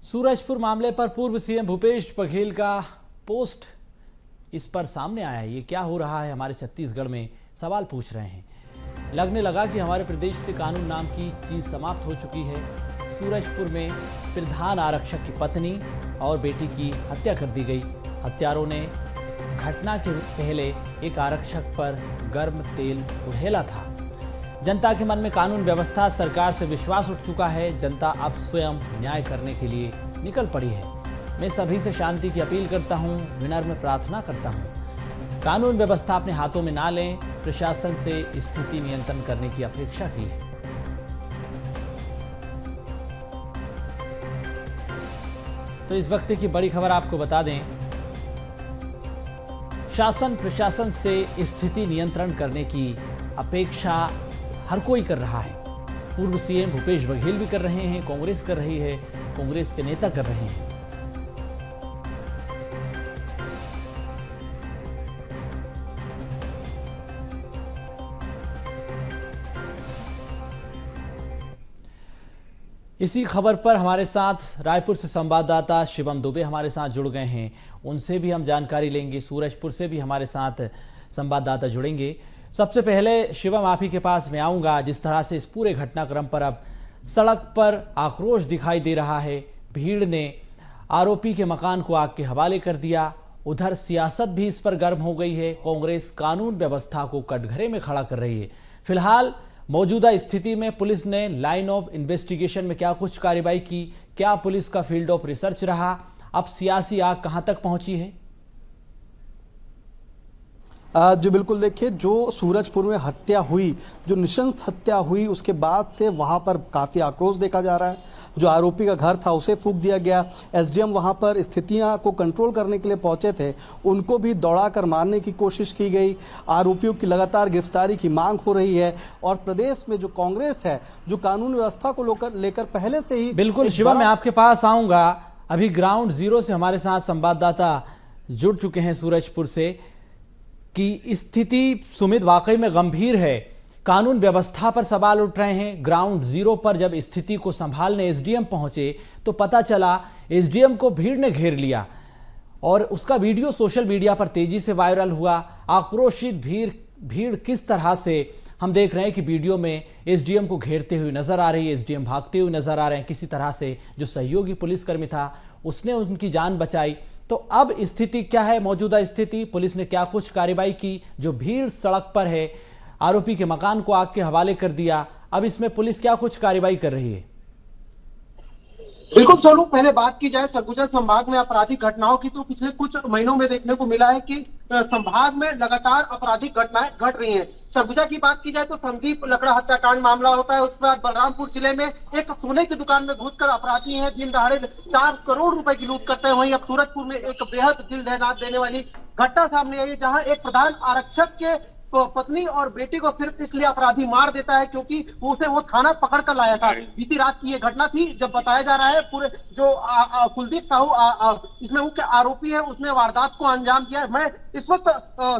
सूरजपुर मामले पर पूर्व सीएम भूपेश बघेल का पोस्ट इस पर सामने आया है। ये क्या हो रहा है हमारे छत्तीसगढ़ में, सवाल पूछ रहे हैं। लगने लगा कि हमारे प्रदेश से कानून नाम की चीज समाप्त हो चुकी है। सूरजपुर में प्रधान आरक्षक की पत्नी और बेटी की हत्या कर दी गई। हत्यारों ने घटना के पहले एक आरक्षक पर गर्म तेल उड़ेला था। जनता के मन में कानून व्यवस्था, सरकार से विश्वास उठ चुका है। जनता अब स्वयं न्याय करने के लिए निकल पड़ी है। मैं सभी से शांति की अपील करता हूं, विनम्र प्रार्थना करता हूं। कानून व्यवस्था अपने हाथों में ना लें, प्रशासन से स्थिति नियंत्रण करने की अपेक्षा की है। तो इस वक्त की बड़ी खबर आपको बता दें, शासन प्रशासन से स्थिति नियंत्रण करने की अपेक्षा हर कोई कर रहा है। पूर्व सीएम भूपेश बघेल भी कर रहे हैं, कांग्रेस कर रही है, कांग्रेस के नेता कर रहे हैं। इसी खबर पर हमारे साथ रायपुर से संवाददाता शिवम दुबे हमारे साथ जुड़ गए हैं। उनसे भी हम जानकारी लेंगे। सूरजपुर से भी हमारे साथ संवाददाता जुड़ेंगे। सबसे पहले शिवम, आप ही के पास मैं आऊंगा। जिस तरह से इस पूरे घटनाक्रम पर अब सड़क पर आक्रोश दिखाई दे रहा है, भीड़ ने आरोपी के मकान को आग के हवाले कर दिया। उधर सियासत भी इस पर गर्म हो गई है। कांग्रेस कानून व्यवस्था को कटघरे में खड़ा कर रही है। फिलहाल मौजूदा स्थिति में पुलिस ने लाइन ऑफ इन्वेस्टिगेशन में क्या कुछ कार्रवाई की, क्या पुलिस का फील्ड ऑफ रिसर्च रहा, अब सियासी आग कहां तक पहुंची है? जी बिल्कुल, देखिए, जो सूरजपुर में हत्या हुई, जो नृशंस हत्या हुई, उसके बाद से वहां पर काफ़ी आक्रोश देखा जा रहा है। जो आरोपी का घर था उसे फूंक दिया गया। एसडीएम वहां पर स्थितियां को कंट्रोल करने के लिए पहुंचे थे, उनको भी दौड़ाकर मारने की कोशिश की गई। आरोपियों की लगातार गिरफ्तारी की मांग हो रही है और प्रदेश में जो कांग्रेस है, जो कानून व्यवस्था को लेकर पहले से ही। बिल्कुल शिवम, मैं आपके पास आऊंगा। अभी ग्राउंड जीरो से हमारे साथ संवाददाता जुड़ चुके हैं सूरजपुर से कि स्थिति सुमित वाकई में गंभीर है। कानून व्यवस्था पर सवाल उठ रहे हैं। ग्राउंड जीरो पर जब स्थिति को संभालने एसडीएम पहुंचे तो पता चला एसडीएम को भीड़ ने घेर लिया और उसका वीडियो सोशल मीडिया पर तेजी से वायरल हुआ। आक्रोशित भीड़ किस तरह से हम देख रहे हैं कि वीडियो में एसडीएम को घेरते हुए नजर आ रही है, एसडीएम भागते हुए नजर आ रहे हैं। किसी तरह से जो सहयोगी पुलिसकर्मी था उसने उनकी जान बचाई। तो अब स्थिति क्या है, मौजूदा स्थिति? पुलिस ने क्या कुछ कार्रवाई की? जो भीड़ सड़क पर है, आरोपी के मकान को आग के हवाले कर दिया, अब इसमें पुलिस क्या कुछ कार्रवाई कर रही है? बिल्कुल सोनू, पहले बात की जाए सरगुजा संभाग में आपराधिक घटनाओं की, तो पिछले कुछ महीनों में देखने को मिला है कि संभाग में लगातार आपराधिक घटनाएं घट रही हैं। सरगुजा की बात की जाए तो संदीप लकड़ा हत्याकांड मामला होता है। उसके बाद बलरामपुर जिले में एक सोने की दुकान में घुसकर अपराधी हैं दिन दहाड़े 4 करोड़ रुपए की लूट करते हैं। वहीं अब सूरजपुर में एक बेहद दिल दहला देने वाली घटना सामने आई है, जहां एक प्रधान आरक्षक के तो पत्नी और बेटी को सिर्फ इसलिए अपराधी मार देता है क्योंकि वो थाना पकड़ कर लाया था। बीती रात की ये घटना थी, जब बताया जा रहा है पूरे जो कुलदीप साहू इसमें मुख्य आरोपी है, उसने वारदात को अंजाम दिया है। मैं इस वक्त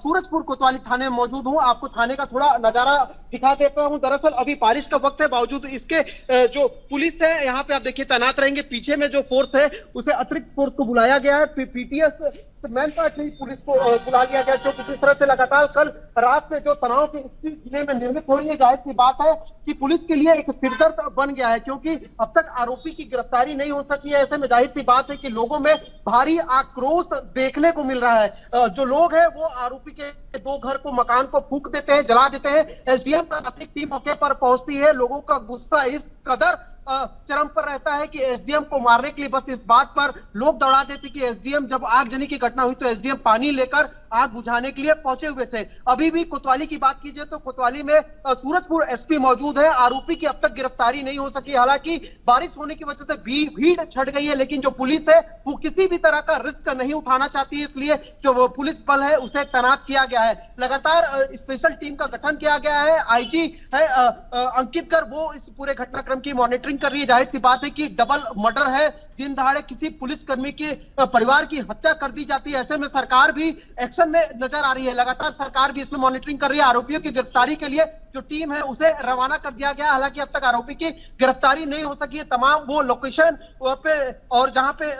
सूरजपुर कोतवाली थाने में मौजूद हूं। आपको थाने का थोड़ा नजारा दिखा देता हूं। दरअसल अभी बारिश का वक्त है, बावजूद इसके जो पुलिस है यहाँ पे आप देखिए तैनात रहेंगे। पीछे में जो फोर्स है उसे अतिरिक्त फोर्स को बुलाया गया है। पीटीएस मैन पार्टी पुलिस को बुला लिया गया, जो किस तरह से लगातार कल रात से जो तनाव की स्थिति जिले में निर्मित हो रही है। जाहिर सी बात है कि पुलिस के लिए एक सिरदर्द बन गया है, क्योंकि अब तक आरोपी की गिरफ्तारी नहीं हो सकी है। ऐसे में जाहिर सी बात है कि लोगों में भारी आक्रोश देखने को मिल रहा है। जो लोग हैं वो आरोपी के 2 घर को, मकान को फूंक देते हैं, जला देते हैं। एसडीएम प्रशासनिक टीम मौके पर पहुंचती है। लोगों का गुस्सा इस कदर चरम पर रहता है कि एसडीएम को मारने के लिए बस इस बात पर लोग दौड़ा देते कि एसडीएम, जब आगजनी की घटना हुई तो एसडीएम पानी लेकर आग बुझाने के लिए पहुंचे हुए थे। अभी भी कोतवाली की बात कीजिए तो कोतवाली में सूरजपुर एसपी मौजूद है। आरोपी की अब तक गिरफ्तारी नहीं हो सकी। हालांकि बारिश होने की वजह से भीड़ छट गई है, लेकिन जो पुलिस है वो किसी भी तरह का रिस्क नहीं उठाना चाहती है, इसलिए जो पुलिस बल है उसे तैनात किया गया है। लगातार स्पेशल टीम का गठन किया गया है। आईजी है अंकित कर, वो इस पूरे घटनाक्रम की मॉनिटरिंग कर रही है। जाहिर सी बात है कि डबल मर्डर है, दिन दहाड़े किसी पुलिसकर्मी के परिवार की हत्या कर दी जाती है। ऐसे में सरकार भी एक्शन पोजीशन में नजर आ रही है। लगातार सरकार भी इसमें मॉनिटरिंग कर रही है। आरोपियों की गिरफ्तारी के लिए जो टीम है उसे रवाना कर दिया गया। हालांकि अब तक आरोपी की गिरफ्तारी नहीं हो सकी है। तमाम वो लोकेशन पे और जहां पे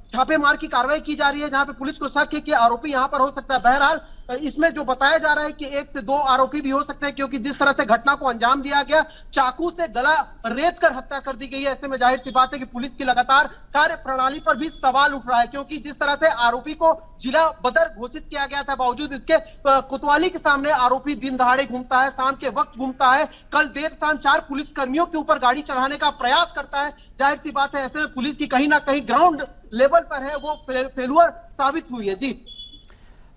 छापेमार की कार्रवाई की जा रही है, जहां पे पुलिस को शक है कि आरोपी यहां पर हो सकता है। बहरहाल इसमें जो बताया जा रहा है कि 1 से 2 आरोपी भी हो सकते हैं, क्योंकि जिस तरह से घटना को अंजाम दिया गया, चाकू से गला रेत कर हत्या कर दी गई है। ऐसे में जाहिर सी बात है कि पुलिस की लगातार कार्य प्रणाली पर भी सवाल उठ रहा है, क्योंकि जिस तरह से आरोपी को जिला बदर घोषित किया गया था, बावजूद इसके कोतवाली के सामने आरोपी दिन दहाड़े घूमता है, शाम के वक्त घूमता है। कल देर शाम 4 पुलिस कर्मियों के ऊपर गाड़ी चढ़ाने का प्रयास करता है। जाहिर सी बात है ऐसे में पुलिस की कहीं ना कहीं ग्राउंड लेवल पर है वो फेलुअर साबित हुई है। जी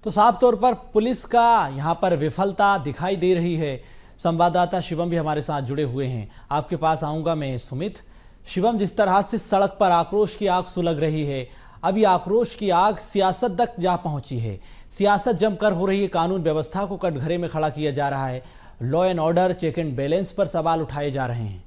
तो साफ तौर पर पुलिस का यहां पर विफलता दिखाई दे रही है। संवाददाता शिवम भी हमारे साथ जुड़े हुए हैं। आपके पास आऊंगा मैं सुमित। शिवम, जिस तरह से सड़क पर आक्रोश की आग सुलग रही है, अभी आक्रोश की आग सियासत तक जा पहुंची है। सियासत जमकर हो रही है, कानून व्यवस्था को कटघरे में खड़ा किया जा रहा है, law and order, check and balance पर सवाल उठाए जा रहे हैं।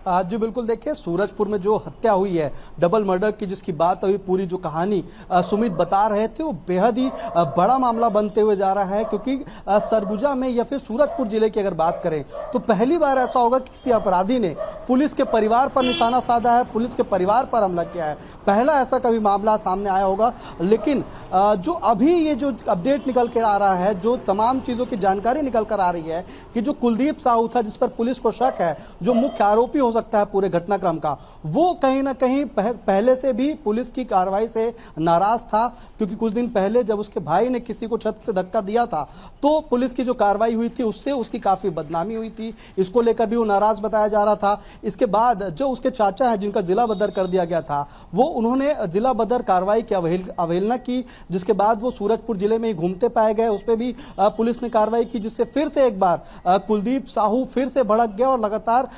आज जी बिल्कुल देखिए, सूरजपुर में जो हत्या हुई है, डबल मर्डर की जिसकी बात अभी पूरी जो कहानी सुमित बता रहे थे, वो बेहद ही बड़ा मामला बनते हुए जा रहा है। क्योंकि सरगुजा में या फिर सूरजपुर जिले की अगर बात करें तो पहली बार ऐसा होगा कि किसी अपराधी ने पुलिस के परिवार पर निशाना साधा है, पुलिस के परिवार पर हमला किया है। पहला ऐसा कभी मामला सामने आया होगा। लेकिन जो अभी ये जो अपडेट निकल कर आ रहा है, जो तमाम चीज़ों की जानकारी निकल कर आ रही है कि जो कुलदीप साहू था, जिस पर पुलिस को शक है, जो मुख्य आरोपी हो सकता है पूरे घटनाक्रम का, वो कहीं ना कहीं पहले से भी पुलिस की कार्रवाई से नाराज था। क्योंकि कुछ दिन पहले जब उसके भाई ने किसी को छत से धक्का दिया था, तो पुलिस की जो कार्रवाई हुई थी उससे उसकी काफी बदनामी हुई थी। इसको लेकर भी वो नाराज बताया जा रहा था। इसके बाद जो उसके चाचा है, जिनका जिला बदर कर दिया गया था, वो उन्होंने जिला बदर कार्रवाई की अवहेलना की, जिसके बाद वो सूरजपुर जिले में ही घूमते पाए गए। उस पर भी पुलिस ने कार्रवाई की, जिससे फिर से एक बार कुलदीप साहू फिर से भड़क गया और लगातार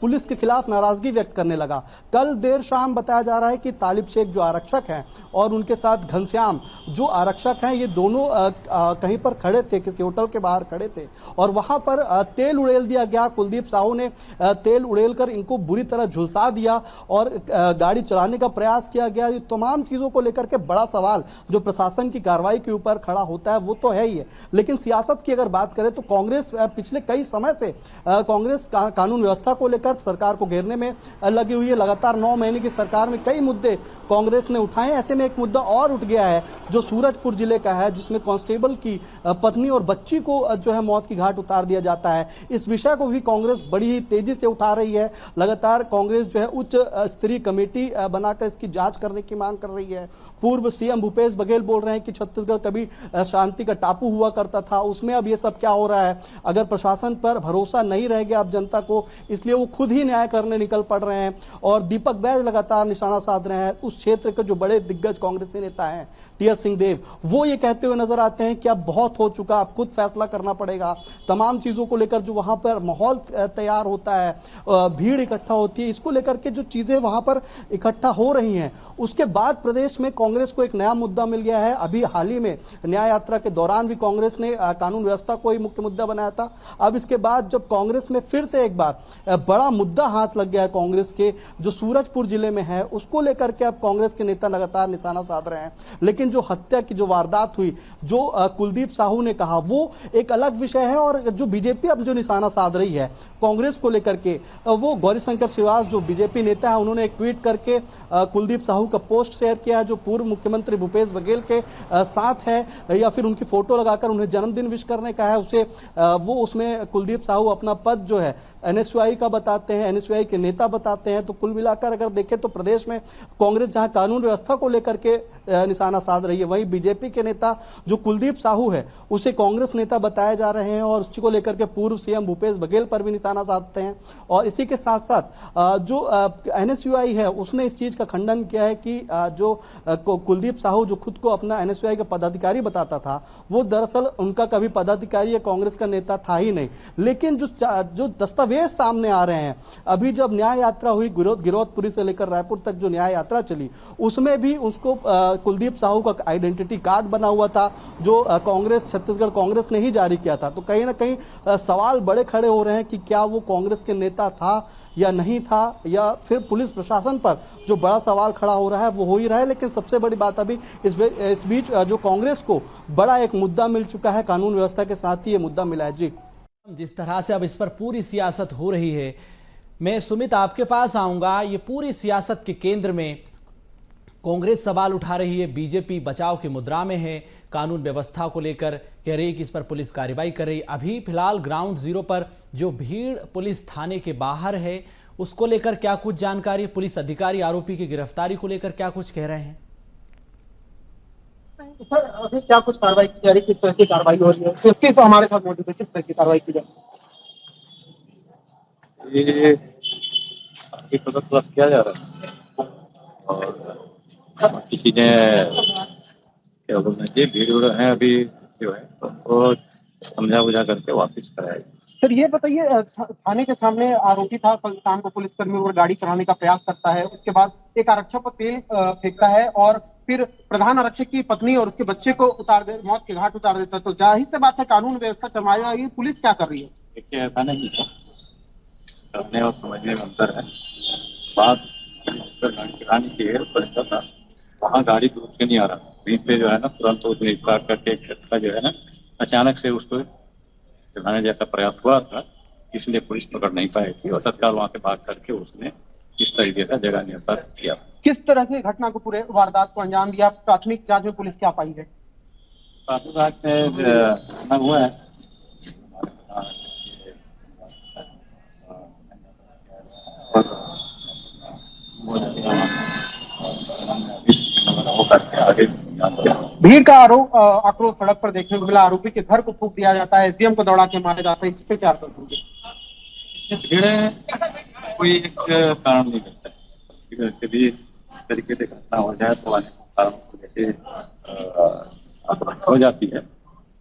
पुलिस के खिलाफ नाराजगी व्यक्त करने लगा। कल देर शाम बताया जा रहा है कि तालिब शेख जो आरक्षक हैं और उनके साथ घनश्याम जो आरक्षक हैं, ये दोनों कहीं पर खड़े थे, किसी होटल के बाहर खड़े थे और वहां पर तेल उड़ेल दिया गया। कुलदीप साहू ने तेल उड़ेलकर इनको बुरी तरह झुलसा दिया और गाड़ी चलाने का प्रयास किया गया। ये तमाम चीजों को लेकर के बड़ा सवाल जो प्रशासन की कार्रवाई के ऊपर खड़ा होता है वो तो है ही है। लेकिन सियासत की अगर बात करें तो कांग्रेस पिछले कई समय से कांग्रेस कानून व्यवस्था को लेकर सरकार को घेरने में लगी हुई है। लगातार 9 महीने की सरकार में कई मुद्दे कांग्रेस ने उठाए। ऐसे में एक मुद्दा और उठ गया है जो सूरजपुर जिले का है, जिसमें कांस्टेबल की पत्नी और बच्ची को जो है मौत की घाट उतार दिया जाता है। इस विषय को भी कांग्रेस बड़ी ही तेजी से उठा रही है। लगातार कांग्रेस जो है उच्च स्तरीय कमेटी बनाकर इसकी जांच करने की मांग कर रही है। पूर्व सीएम भूपेश बघेल बोल रहे हैं कि छत्तीसगढ़ कभी शांति का टापू हुआ करता था, उसमें अब ये सब क्या हो रहा है। अगर प्रशासन पर भरोसा नहीं रह गया अब जनता को, इसलिए वो खुद ही न्याय करने निकल पड़ रहे हैं। और दीपक बैज लगातार निशाना साध रहे हैं। उस क्षेत्र के जो बड़े दिग्गज कांग्रेसी नेता हैं, टीएस सिंहदेव, वो ये कहते हुए नजर आते हैं कि अब बहुत हो चुका, अब खुद फैसला करना पड़ेगा। तमाम चीजों को लेकर जो वहां पर माहौल तैयार होता है, भीड़ इकट्ठा होती है, इसको लेकर के जो चीजें वहां पर इकट्ठा हो रही हैं, उसके बाद प्रदेश में कांग्रेस को एक नया मुद्दा मिल गया है। अभी हाल ही में न्याय यात्रा के दौरान भी कांग्रेस ने कानून व्यवस्था को ही मुख्य मुद्दा बनाया था। अब इसके बाद जब कांग्रेस में फिर से एक बार बड़ा मुद्दा हाथ लग गया है कांग्रेस के, जो सूरजपुर जिले में है, उसको लेकर के अब कांग्रेस के नेता लगातार निशाना साध रहे हैं। लेकिन जो हत्या की जो वारदात हुई, जो कुलदीप साहू ने कहा, वो एक अलग विषय है। और जो बीजेपी अब जो निशाना साध रही है कांग्रेस को लेकर के, वो गौरीशंकर श्रीवास जो बीजेपी नेता है, उन्होंने एक ट्वीट करके कुलदीप साहू का पोस्ट शेयर किया, जो पूर्व मुख्यमंत्री भूपेश बघेल के साथ है, या फिर उनकी फोटो लगाकर उन्हें जन्मदिन विश करने का है उसे। वो उसमें कुलदीप साहू अपना पद जो है एनएसयूआई का बताते हैं, एनएसयूआई के नेता बताते हैं। तो कुल मिलाकर अगर देखें तो प्रदेश में कांग्रेस जहां कानून व्यवस्था को लेकर के निशाना साध रही है, वहीं बीजेपी के नेता जो कुलदीप साहू है उसे कांग्रेस नेता बताए जा रहे हैं और उसको लेकर के पूर्व सीएम भूपेश बघेल पर भी निशाना साधते हैं। और इसी के साथ साथ जो एनएसयूआई है उसने इस चीज का खंडन किया है कि जो कुलदीप साहू जो खुद को अपना एनएसयूआई का पदाधिकारी बताता था, वो दरअसल उनका कभी पदाधिकारी या कांग्रेस का नेता था ही नहीं। लेकिन जो दस्तावेज दस्तावेज सामने आ रहे हैं। अभी जब न्याय यात्रा हुई गिरौदपुरी से लेकर रायपुर तक जो न्याय यात्रा चली, उसमें भी उसको कुलदीप साहू का आइडेंटिटी कार्ड बना हुआ था जो कांग्रेस, छत्तीसगढ़ कांग्रेस ने ही जारी किया था। तो कहीं ना कहीं सवाल बड़े खड़े हो रहे हैं कि क्या वो कांग्रेस के नेता था या नहीं था, या फिर पुलिस प्रशासन पर जो बड़ा सवाल खड़ा हो रहा है वो हो ही रहा है। लेकिन सबसे बड़ी बात अभी इस बीच जो कांग्रेस को बड़ा एक मुद्दा मिल चुका है, कानून व्यवस्था के साथ ही ये मुद्दा मिला है। जी, जिस तरह से अब इस पर पूरी सियासत हो रही है, मैं सुमित आपके पास आऊंगा। ये पूरी सियासत के केंद्र में कांग्रेस सवाल उठा रही है, बीजेपी बचाव की मुद्रा में है, कानून व्यवस्था को लेकर कह रही है कि इस पर पुलिस कार्रवाई कर रही है। अभी फिलहाल ग्राउंड जीरो पर जो भीड़ पुलिस थाने के बाहर है, उसको लेकर क्या कुछ जानकारी? पुलिस अधिकारी आरोपी की गिरफ्तारी को लेकर क्या कुछ कह रहे हैं? सर अभी क्या कुछ कार्रवाई की जा रही है, किस तरह की कार्रवाई हो रही है, किस हमारे साथ मौजूद है, किस तरह की कार्रवाई की जा रही है? ये आगे प्लस किया जा रहा है और बाकी चीजें क्या बोलना चाहिए, भीड़ है अभी जो है तो समझा बुझा करके वापस कराएगी। सर ये बताइए, थाने के सामने आरोपी था, शाम को पुलिसकर्मी और गाड़ी चढ़ाने का प्रयास करता है, उसके बाद एक आरक्षक पर तेल फेंकता है और फिर प्रधान आरक्षक की पत्नी और उसके बच्चे को मौत के घाट उतार देता है। तो जाहिर सी बात है कानून व्यवस्था चरमाया, ये पुलिस क्या कर रही है? देखिए ऐसा नहीं है, करने और समझने में अंतर है। बात गाड़ी चढ़ाने की है, परिचय था वहाँ गाड़ी दूर से नहीं आ रहा, वहीं पे जो है ना तुरंत उसने स्टार्ट करके एक झटका जो है ना अचानक से उसको चढ़ाने जैसा प्रयास हुआ था, इसलिए पुलिस पकड़ नहीं पाई थी और तत्काल वहां से भाग करके उसने इस तरीके का जगह निर्धारित किया। किस तरह की घटना को, पूरे वारदात को अंजाम दिया? प्राथमिक जांच में पुलिस क्या पाई है? प्राथमिक जांच में हुआ है भीड़ का आक्रोश सड़क पर देखने को मिला, आरोपी के घर को फूंक दिया जाता है, एसडीएम को दौड़ा के मारा जाता है, इस पे क्या करोगे? भीड़ कोई एक कारण नहीं करता है, कभी इस तरीके से घटना हो जाए तो अनेक कारण को लेके हो जाती है,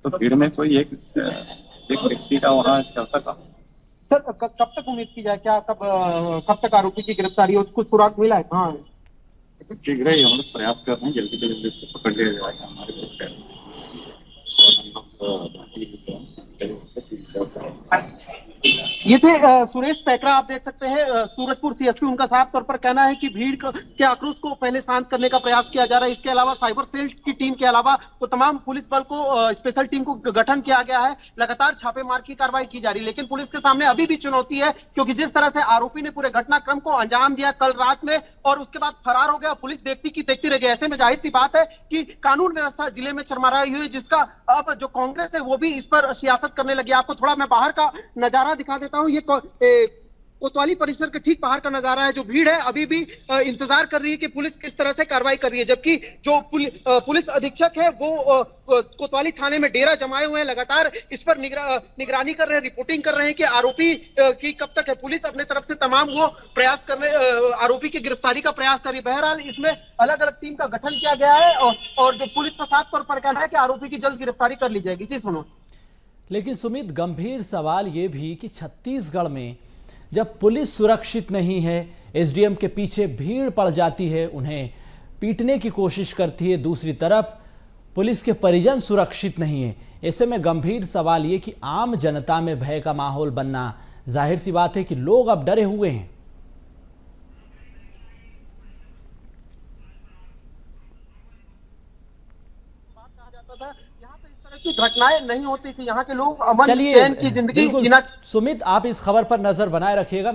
तो भीड़ में कोई एक व्यक्ति का वहाँ चलता काम। सर कब तक उम्मीद की जाए, क्या कब तक आरोपी की गिरफ्तारी हो, कुछ सुराग मिला है? हाँ शीघ्र ही हम लोग प्रयास कर रहे हैं, जल्दी से जल्दी उसको पकड़ लिया जाएगा हमारे ग्रुप और हम लोग ये थे सुरेश पैकरा, आप देख सकते हैं सूरजपुर सीएसपी। उनका साफ तौर पर कहना है कि भीड़ के आक्रोश को पहले शांत करने का प्रयास किया जा रहा है। इसके अलावा साइबर सेल की टीम के अलावा वो तमाम पुलिस बल को, स्पेशल टीम को गठन किया गया है, लगातार छापेमार की कार्रवाई की जा रही है। लेकिन पुलिस के सामने अभी भी चुनौती है, क्योंकि जिस तरह से आरोपी ने पूरे घटनाक्रम को अंजाम दिया कल रात में और उसके बाद फरार हो गया, पुलिस देखती रह गई। ऐसे में जाहिर सी बात है कि कानून व्यवस्था जिले में चरमराई हुई है, जिसका अब जो कांग्रेस है वो भी इस पर सियासत करने लगी। आपको थोड़ा मैं बाहर का नजारा दिखा देता हूं। ये कोतवाली परिसर के ठीक बाहर का नजारा है। जो भीड़ है अभी भी इंतजार कर रही है कि पुलिस किस तरह से कार्रवाई कर रही है, जबकि जो पुलिस अधीक्षक है वो कोतवाली थाने में डेरा जमाए हुए हैं, लगातार इस पर निगरानी कर रहे हैं, रिपोर्टिंग कर रहे हैं कि आरोपी की कब तक है। पुलिस अपने तरफ से तमाम वो प्रयास कर रहे, आरोपी की गिरफ्तारी का प्रयास कर रही है। बहरहाल इसमें अलग अलग टीम का गठन किया गया है और जो पुलिस का साफ तौर पर कहना है कि आरोपी की जल्द गिरफ्तारी कर ली जाएगी। जी सुनो। लेकिन सुमित, गंभीर सवाल ये भी कि छत्तीसगढ़ में जब पुलिस सुरक्षित नहीं है, एसडीएम के पीछे भीड़ पड़ जाती है, उन्हें पीटने की कोशिश करती है, दूसरी तरफ पुलिस के परिजन सुरक्षित नहीं है। ऐसे में गंभीर सवाल ये कि आम जनता में भय का माहौल बनना, जाहिर सी बात है कि लोग अब डरे हुए हैं। की घटनाएं नहीं होती थी, यहाँ के लोग अमन चैन की जिंदगी जीना। सुमित, आप इस खबर पर नजर बनाए रखिएगा।